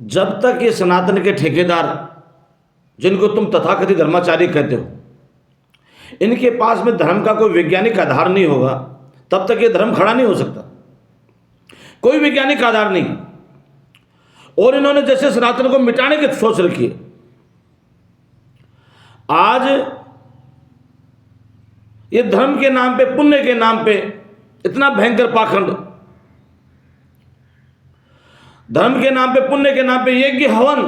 जब तक ये सनातन के ठेकेदार, जिनको तुम तथाकथित धर्माचार्य कहते हो, इनके पास में धर्म का कोई वैज्ञानिक आधार नहीं होगा, तब तक ये धर्म खड़ा नहीं हो सकता। कोई वैज्ञानिक आधार नहीं। और इन्होंने जैसे सनातन को मिटाने की सोच रखी है। आज ये धर्म के नाम पे, पुण्य के नाम पे इतना भयंकर पाखंड, धर्म के नाम पे, पुण्य के नाम पे यज्ञ हवन,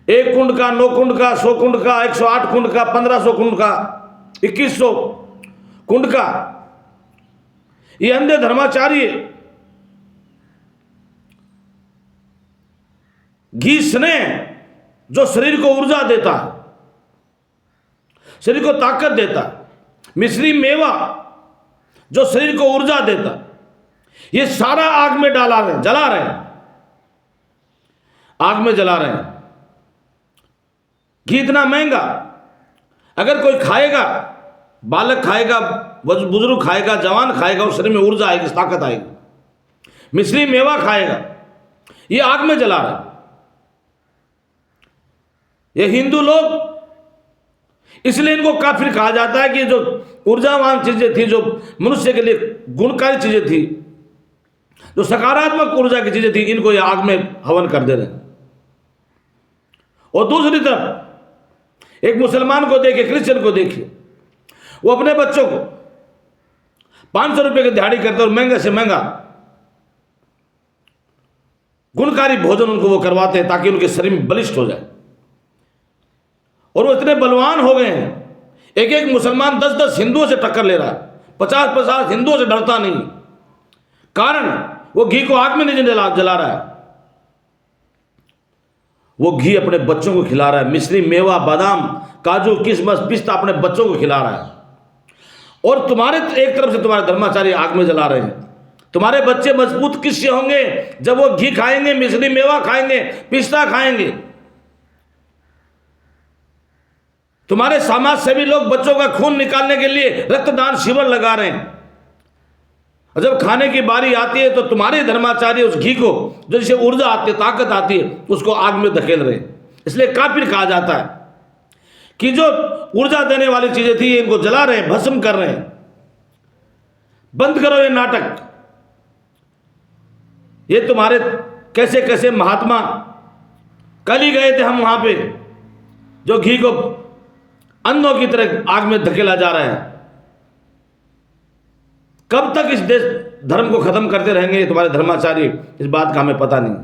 1 कुंड का, 9 कुंड का, 100 कुंड का, 108 कुंड का, 1500 कुंड का, 2100 कुंड का, ये अंधे धर्माचार्य घी स्नेह जो शरीर को ऊर्जा देता है, शरीर को ताकत देता है, मिश्री मेवा जो शरीर को ऊर्जा देता है, ये सारा आग में डाला रहे, जला रहे हैं, आग में जला रहे हैं। घी इतना महंगा, अगर कोई खाएगा, बालक खाएगा, बुजुर्ग खाएगा, जवान खाएगा, उस शरीर में ऊर्जा आएगी, ताकत आएगी। मिश्री मेवा खाएगा, ये आग में जला रहा है। ये हिंदू लोग, इसलिए इनको काफिर कहा जाता है कि जो ऊर्जावान चीजें थी, जो मनुष्य के लिए गुणकारी चीजें थी, जो सकारात्मक ऊर्जा की चीजें थी, इनको ये आग में हवन कर दे रहे हैं। और दूसरी तरफ एक मुसलमान को देखिए, क्रिश्चियन को देखिए, वो अपने बच्चों को 500 रुपए की दिहाड़ी करते और महंगे से महंगा गुणकारी भोजन उनको वो करवाते हैं ताकि उनके शरीर में बलिष्ठ हो जाए। और वो इतने बलवान हो गए हैं, एक एक मुसलमान 10-10 हिंदुओं से टक्कर ले रहा है, 50-50 हिंदुओं से डरता नहीं। कारण वो घी को आग में नहीं जला रहा है, वो घी अपने बच्चों को खिला रहा है। मिश्री मेवा, बादाम, काजू, किशमिश, पिस्ता अपने बच्चों को खिला रहा है। और तुम्हारे एक तरफ से तुम्हारे धर्माचार्य आग में जला रहे हैं। तुम्हारे बच्चे मजबूत किससे होंगे? जब वो घी खाएंगे, मिश्री मेवा खाएंगे, पिस्ता खाएंगे। तुम्हारे समाज सेवी लोग बच्चों का खून निकालने के लिए रक्तदान शिविर लगा रहे हैं। और जब खाने की बारी आती है तो तुम्हारे धर्माचार्य उस घी को, जो जिसे ऊर्जा आती है, ताकत आती है, उसको आग में धकेल रहे हैं। इसलिए काफिर कहा जाता है कि जो ऊर्जा देने वाली चीजें थी, इनको जला रहे हैं, भस्म कर रहे हैं। बंद करो ये नाटक। ये तुम्हारे कैसे कैसे महात्मा, कल ही गए थे हम वहां पे, जो घी को अंधों की तरह आग में धकेला जा रहा है। कब तक इस देश धर्म को खत्म करते रहेंगे तुम्हारे धर्माचार्य, इस बात का हमें पता नहीं।